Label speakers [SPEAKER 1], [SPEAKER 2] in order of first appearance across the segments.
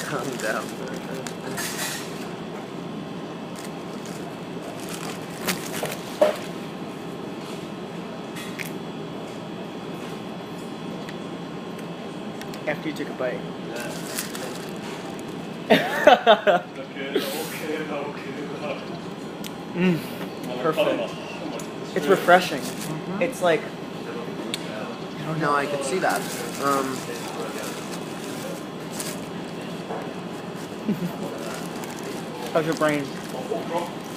[SPEAKER 1] Calm down.
[SPEAKER 2] After you took a bite. Perfect. It's refreshing. It's like,
[SPEAKER 1] No, I could see that.
[SPEAKER 2] how's your brain?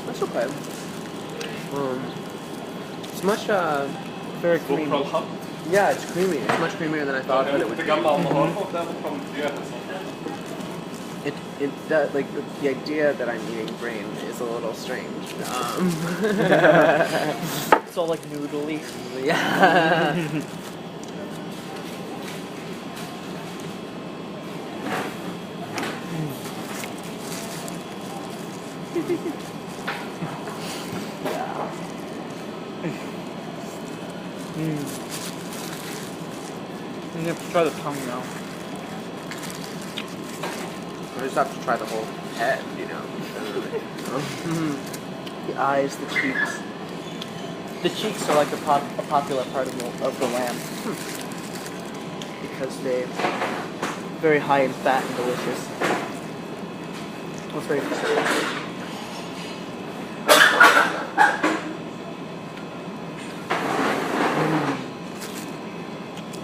[SPEAKER 1] That's okay. It's much,
[SPEAKER 2] Very creamy.
[SPEAKER 1] yeah, it's creamy. It's much creamier than I thought that it would be. Like, the idea that I'm eating brain is a little strange.
[SPEAKER 2] It's all like noodly.
[SPEAKER 1] Yeah.
[SPEAKER 2] You have to try the tongue now.
[SPEAKER 1] I just have to try the whole head, you know.
[SPEAKER 2] The eyes, the cheeks. The cheeks are like a popular part of the lamb. Because they're very high in fat and delicious. It's very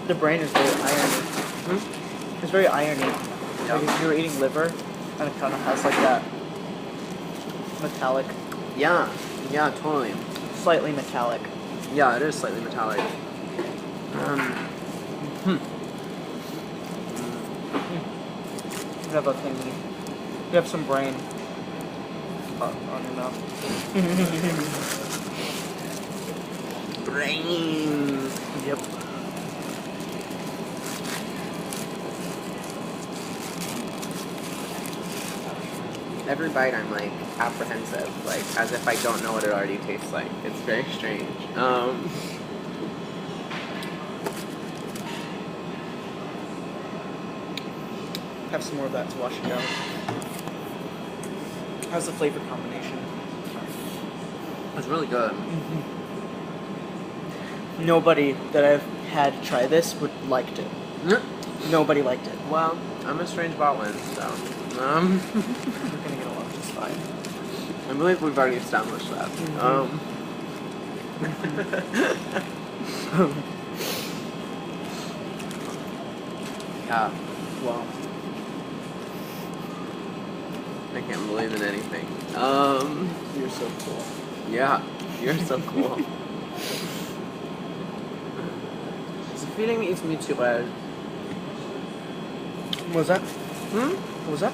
[SPEAKER 2] The brain is very irony. It's very irony.
[SPEAKER 1] Yeah.
[SPEAKER 2] Like if you're eating liver, and it kind of has like that metallic,
[SPEAKER 1] Yeah, yeah, totally.
[SPEAKER 2] slightly metallic.
[SPEAKER 1] Yeah, it is slightly metallic.
[SPEAKER 2] You have a thingy. You have some brain on your mouth.
[SPEAKER 1] Brain.
[SPEAKER 2] Yep.
[SPEAKER 1] Every bite I'm like apprehensive, like as if I don't know what it already tastes like. It's very strange.
[SPEAKER 2] Have some more of that to wash it down. How's the flavor combination?
[SPEAKER 1] It's really good.
[SPEAKER 2] Nobody that I've had try this would liked it. Nobody liked it.
[SPEAKER 1] Well, I'm a strange botland, so
[SPEAKER 2] We're gonna get along just fine.
[SPEAKER 1] I believe we've already established that. Yeah.
[SPEAKER 2] Wow.
[SPEAKER 1] I can't believe in anything.
[SPEAKER 2] You're so cool.
[SPEAKER 1] Yeah, you're so cool. The feeling is mutual.
[SPEAKER 2] What was that?
[SPEAKER 1] Hmm?
[SPEAKER 2] What was that?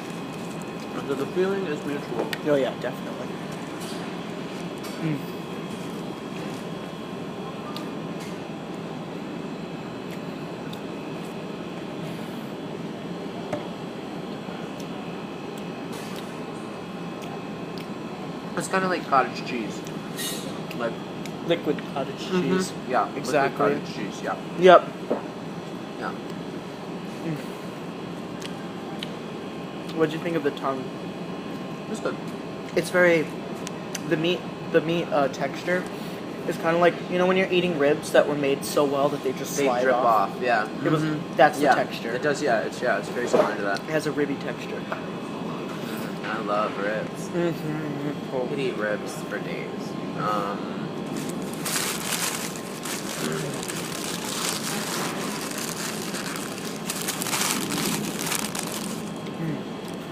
[SPEAKER 1] The feeling is mutual.
[SPEAKER 2] Oh yeah, definitely.
[SPEAKER 1] It's kind of like cottage cheese. Like,
[SPEAKER 2] Liquid cottage cheese.
[SPEAKER 1] yeah,
[SPEAKER 2] Exactly.
[SPEAKER 1] liquid cottage cheese, yeah.
[SPEAKER 2] Yep.
[SPEAKER 1] Yeah.
[SPEAKER 2] What'd you think of the tongue?
[SPEAKER 1] It's good.
[SPEAKER 2] It's very, the meat texture is kind of like, you know when you're eating ribs that were made so well that they just
[SPEAKER 1] They
[SPEAKER 2] slide
[SPEAKER 1] drip
[SPEAKER 2] off?
[SPEAKER 1] off, yeah.
[SPEAKER 2] It was, that's the
[SPEAKER 1] Yeah,
[SPEAKER 2] texture.
[SPEAKER 1] it does, yeah, it's very similar to that.
[SPEAKER 2] It has a ribby texture.
[SPEAKER 1] I love ribs. I could eat ribs for days.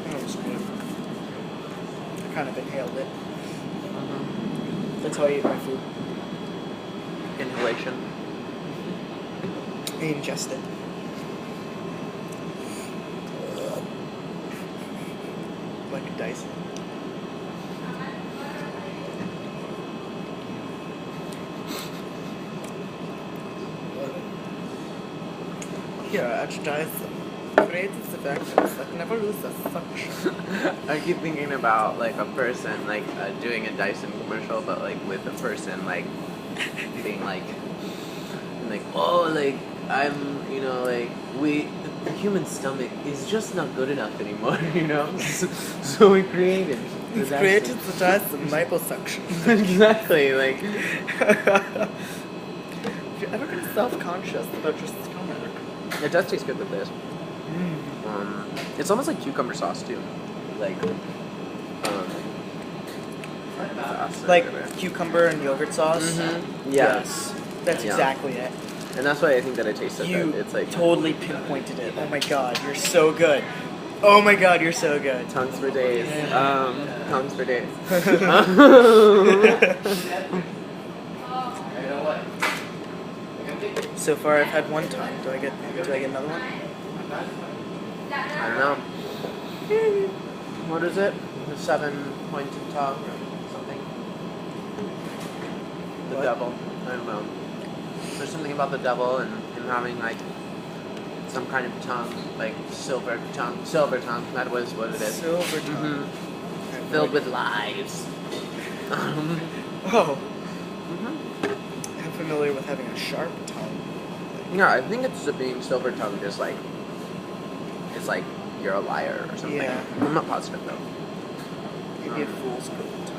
[SPEAKER 2] That was good. I kind of inhaled it. That's how I eat my food.
[SPEAKER 1] Inhalation.
[SPEAKER 2] I ingest it. Like a Dyson. Yeah, it's Dyson. Creates effects that never lose the suction.
[SPEAKER 1] I keep thinking about like a person like doing a Dyson commercial, but like with a person like being like oh like I'm like the human stomach is just not good enough anymore, you know? So we created.
[SPEAKER 2] It's created to try some liposuction.
[SPEAKER 1] Exactly, like.
[SPEAKER 2] Have you ever been self-conscious about your stomach?
[SPEAKER 1] It does taste good with this. It's almost like cucumber sauce too. Like, sauce or
[SPEAKER 2] Like
[SPEAKER 1] whatever.
[SPEAKER 2] cucumber and yogurt sauce?
[SPEAKER 1] Yes.
[SPEAKER 2] That's
[SPEAKER 1] Yeah.
[SPEAKER 2] exactly it.
[SPEAKER 1] And that's why I think that it tastes so
[SPEAKER 2] You
[SPEAKER 1] good. It's like
[SPEAKER 2] totally pinpointed it. Oh my god, you're so good. Oh my god, you're so good.
[SPEAKER 1] tongues for days. Tongues for days.
[SPEAKER 2] So far, I've had one tongue. Do I get another one?
[SPEAKER 1] I don't know. What is it? The 7-pointed tongue or something? The
[SPEAKER 2] What?
[SPEAKER 1] devil. I don't know. There's something about the devil and him having like some kind of tongue, like silver tongue. Silver tongue. That was what it is.
[SPEAKER 2] Silver tongue.
[SPEAKER 1] Filled with lies.
[SPEAKER 2] Oh. I'm familiar with having a sharp tongue.
[SPEAKER 1] No, I think it's being silver tongue. Just like it's like you're a liar or something.
[SPEAKER 2] Yeah.
[SPEAKER 1] I'm not positive though.
[SPEAKER 2] Maybe a fool's gold tongue.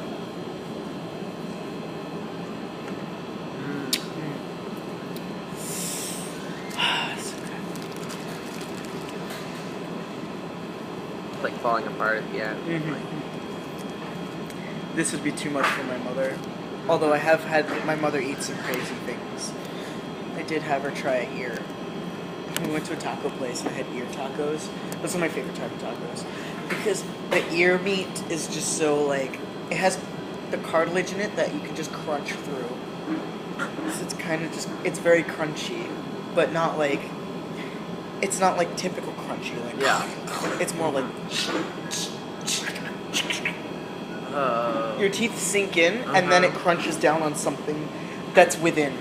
[SPEAKER 1] Like falling apart at the end.
[SPEAKER 2] This would be too much for my mother. Although I have had my mother eat some crazy things. I did have her try an ear. We went to a taco place and I had ear tacos. Those are my favorite type of tacos. Because the ear meat is just so like, it has the cartilage in it that you can just crunch through. So it's kind of just, it's very crunchy. But not like, it's not like typical crunchy. Like,
[SPEAKER 1] Yeah.
[SPEAKER 2] It's more like, your teeth sink in, and then it crunches down on something that's within.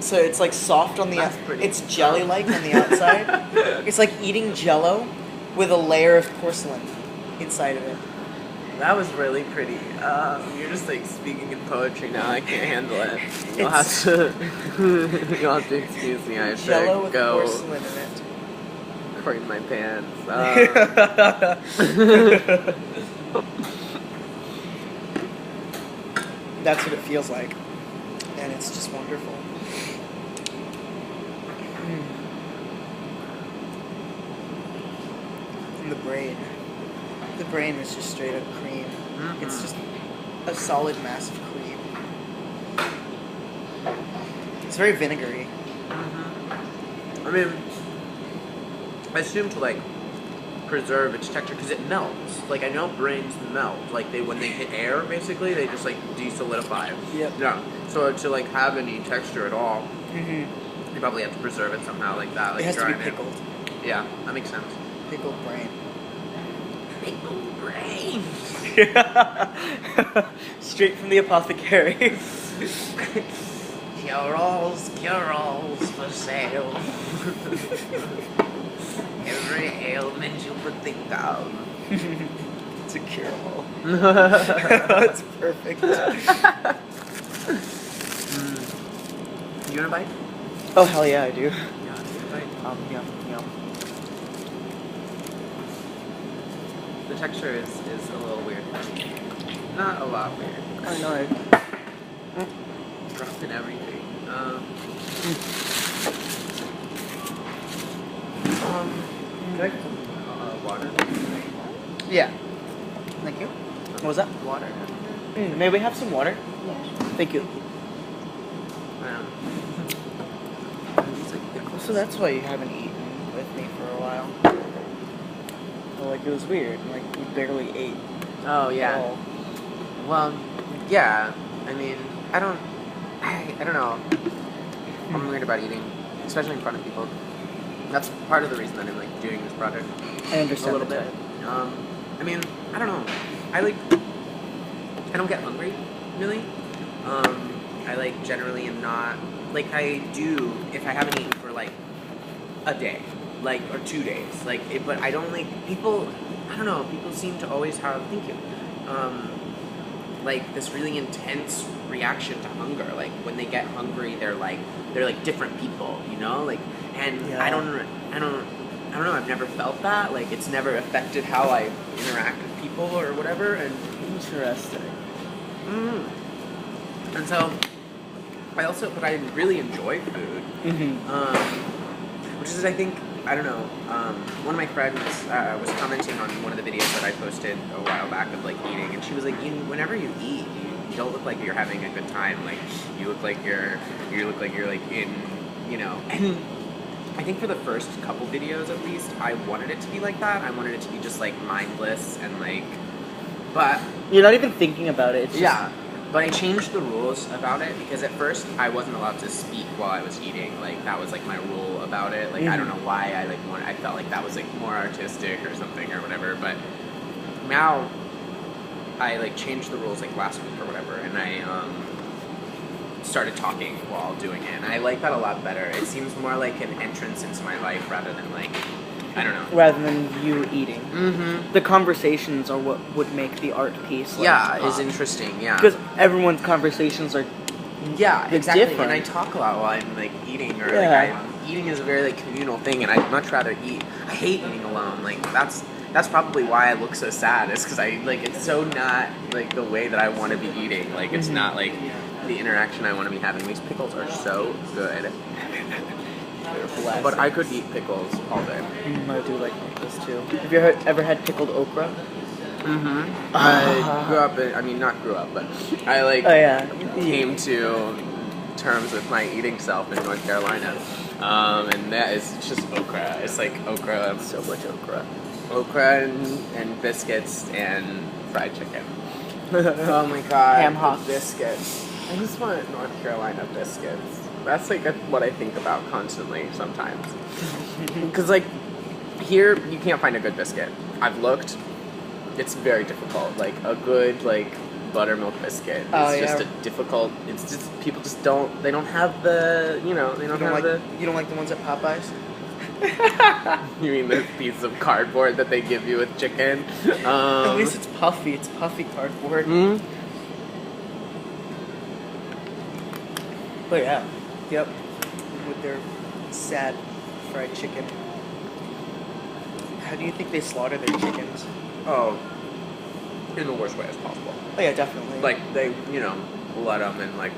[SPEAKER 2] So it's like soft on the
[SPEAKER 1] That's
[SPEAKER 2] outside.
[SPEAKER 1] pretty
[SPEAKER 2] It's jelly-like on the outside. It's like eating Jello with a layer of porcelain inside of it.
[SPEAKER 1] That was really pretty. You're just like speaking in poetry now. I can't handle it. You'll have to. You'll have to excuse me. I have
[SPEAKER 2] Jello
[SPEAKER 1] to
[SPEAKER 2] with
[SPEAKER 1] go
[SPEAKER 2] porcelain in it.
[SPEAKER 1] clean my pants.
[SPEAKER 2] That's what it feels like, and it's just wonderful. And the brain is just straight up cream. It's just a solid mass of cream. It's very vinegary.
[SPEAKER 1] I mean, I assume to like preserve its texture because it melts. Like I know brains melt. Like when they hit air, basically they just like desolidify.
[SPEAKER 2] Yep.
[SPEAKER 1] Yeah. So to like have any texture at all,
[SPEAKER 2] Mm-hmm.
[SPEAKER 1] you probably have to preserve it somehow like that. Like
[SPEAKER 2] It has to be
[SPEAKER 1] drying
[SPEAKER 2] pickled.
[SPEAKER 1] Yeah, that makes sense.
[SPEAKER 2] Pickled brain.
[SPEAKER 1] Pickled brain.
[SPEAKER 2] Straight from the apothecary.
[SPEAKER 1] Cure-alls for sale. Every ailment you could think of.
[SPEAKER 2] It's a cure-all. That's perfect.
[SPEAKER 1] You want a bite?
[SPEAKER 2] Oh, hell yeah, I do.
[SPEAKER 1] Yeah, bite.
[SPEAKER 2] Yum.
[SPEAKER 1] The texture is a little weird. Not a lot weird.
[SPEAKER 2] I know.
[SPEAKER 1] Dropping everything. Can I get some water?
[SPEAKER 2] Yeah. Thank you. What was that?
[SPEAKER 1] Water.
[SPEAKER 2] May we have some water? Thank you. So that's why you haven't eaten with me for a while. Well, like, it was weird. Like, we barely ate.
[SPEAKER 1] Oh yeah.
[SPEAKER 2] At all.
[SPEAKER 1] Well, yeah. I mean, I don't know. I'm weird about eating, especially in front of people. That's part of the reason that I'm like doing this project.
[SPEAKER 2] I understand
[SPEAKER 1] A little
[SPEAKER 2] the
[SPEAKER 1] bit.
[SPEAKER 2] type.
[SPEAKER 1] I mean, I don't know. I don't get hungry, really. I like generally am not, like I do if I haven't eaten for like a day, like, or 2 days, like, but I don't like, people, I don't know, people seem to always have, thank you, like this really intense reaction to hunger. Like when they get hungry, they're like different people, you know, like, and
[SPEAKER 2] Yeah.
[SPEAKER 1] I don't know. I've never felt that. Like, it's never affected how I interact with people or whatever. And
[SPEAKER 2] Interesting.
[SPEAKER 1] and so but I really enjoy food. Which is, I think, I don't know. One of my friends was commenting on one of the videos that I posted a while back of like eating, and she was like, whenever you eat, you don't look like you're having a good time. Like, you look like you're like in, And I think for the first couple videos, at least, I wanted it to be like that. I wanted it to be just like mindless and like, but
[SPEAKER 2] You're not even thinking about it. It's just,
[SPEAKER 1] yeah. But I changed the rules about it because at first I wasn't allowed to speak while I was eating. Like, that was like my rule about it. Like, I don't know why I felt like that was like more artistic or something or whatever. But now I like changed the rules like last week or whatever, and I started talking while doing it, and I like that a lot better. It seems more like an entrance into my life rather than like, I don't know.
[SPEAKER 2] rather than you eating. The conversations are what would make the art piece. Like,
[SPEAKER 1] Yeah,
[SPEAKER 2] pop.
[SPEAKER 1] is interesting. Yeah.
[SPEAKER 2] Because everyone's conversations are.
[SPEAKER 1] Yeah,
[SPEAKER 2] They're
[SPEAKER 1] exactly.
[SPEAKER 2] different.
[SPEAKER 1] And I talk a lot while I'm like eating, or
[SPEAKER 2] Yeah.
[SPEAKER 1] eating is a very like communal thing, and I'd much rather eat. I hate eating alone. Like, that's probably why I look so sad. Is because I like it's so not like the way that I want to be eating. Like, it's not like the interaction I want to be having. These pickles are so good. But I could eat pickles all day.
[SPEAKER 2] I do like pickles too. Have you ever had pickled okra?
[SPEAKER 1] I grew up not grew up, but I like
[SPEAKER 2] Oh yeah.
[SPEAKER 1] came to terms with my eating self in North Carolina. And that is just okra. It's like okra.
[SPEAKER 2] So much okra.
[SPEAKER 1] Okra and biscuits and fried chicken. Oh my god.
[SPEAKER 2] Ham hocks.
[SPEAKER 1] Biscuits. I just want North Carolina biscuits. That's like what I think about constantly sometimes. Because like here you can't find a good biscuit. I've looked. It's very difficult. Like a good like buttermilk biscuit is just a difficult. It's just people just don't. They don't have the they don't have the.
[SPEAKER 2] You don't like the ones at Popeyes?
[SPEAKER 1] You mean the piece of cardboard that they give you with chicken?
[SPEAKER 2] At least it's puffy. It's puffy cardboard. But yeah, yep. With their sad fried chicken. How do you think they slaughter their chickens?
[SPEAKER 1] Oh, in the worst way as possible.
[SPEAKER 2] Oh yeah, definitely.
[SPEAKER 1] Like they, let them and like,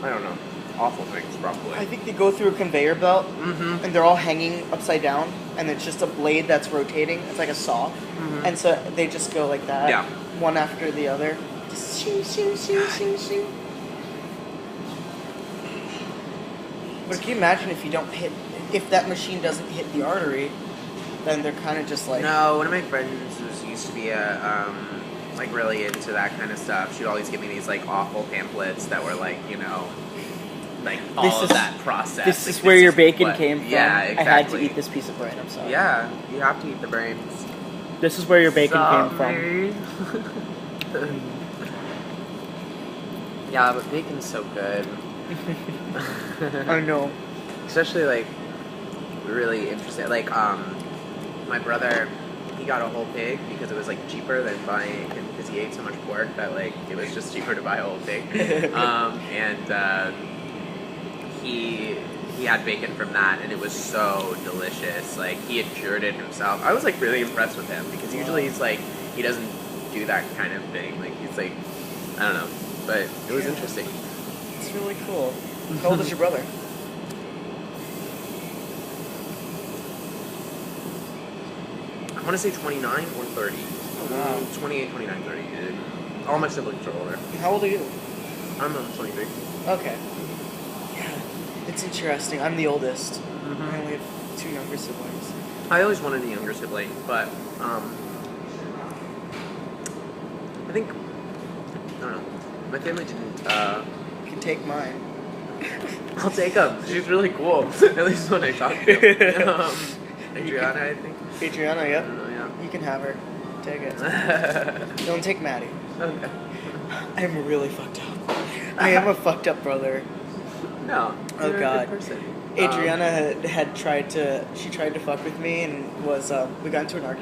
[SPEAKER 1] I don't know, awful things probably.
[SPEAKER 2] I think they go through a conveyor belt,
[SPEAKER 1] Mm-hmm.
[SPEAKER 2] and they're all hanging upside down, and it's just a blade that's rotating. It's like a saw, and so they just go like that,
[SPEAKER 1] Yeah.
[SPEAKER 2] one after the other. Just shoo, shoo, shoo, shoo, shoo. But can you imagine if that machine doesn't hit the artery, then they're kind of just like.
[SPEAKER 1] No, one of my friends used to be like really into that kind of stuff. She'd always give me these like awful pamphlets that were like, like all of that process.
[SPEAKER 2] This
[SPEAKER 1] Like,
[SPEAKER 2] is where your
[SPEAKER 1] is
[SPEAKER 2] bacon
[SPEAKER 1] what-
[SPEAKER 2] came from.
[SPEAKER 1] Yeah,
[SPEAKER 2] I
[SPEAKER 1] exactly.
[SPEAKER 2] had to eat this piece of bread. I'm sorry.
[SPEAKER 1] Yeah, you have to eat the brains.
[SPEAKER 2] This is where your bacon came from.
[SPEAKER 1] Sorry. Yeah, but bacon's so good.
[SPEAKER 2] I know.
[SPEAKER 1] Especially like really interesting. Like my brother, he got a whole pig because it was like cheaper than buying, because he ate so much pork that like it was just cheaper to buy a whole pig. And he had bacon from that, and it was so delicious. Like he had cured it himself. I was like really impressed with him because usually he's like he doesn't do that kind of thing. Like he's like I don't know, but it was interesting.
[SPEAKER 2] It's really cool. How old is your brother?
[SPEAKER 1] I want to say 29 or 30.
[SPEAKER 2] Wow.
[SPEAKER 1] 28, 29, 30. All my siblings are older.
[SPEAKER 2] How old are you?
[SPEAKER 1] I'm 23.
[SPEAKER 2] Okay. Yeah, it's interesting. I'm the oldest.
[SPEAKER 1] Mm-hmm.
[SPEAKER 2] I only have 2 younger siblings.
[SPEAKER 1] I always wanted a younger sibling, but I think I don't know. My family didn't.
[SPEAKER 2] You can take mine.
[SPEAKER 1] I'll take them. She's really cool. At least when I talk to her. Adriana, I think.
[SPEAKER 2] Adriana,
[SPEAKER 1] I
[SPEAKER 2] yep.
[SPEAKER 1] don't know.
[SPEAKER 2] You can have her. Take it.
[SPEAKER 1] Yeah.
[SPEAKER 2] Don't take Maddie.
[SPEAKER 1] Okay.
[SPEAKER 2] I'm really fucked up. I am a fucked up brother.
[SPEAKER 1] No.
[SPEAKER 2] Oh,
[SPEAKER 1] You're
[SPEAKER 2] God.
[SPEAKER 1] a good person.
[SPEAKER 2] Adriana had tried to fuck with me and was we got into an argument.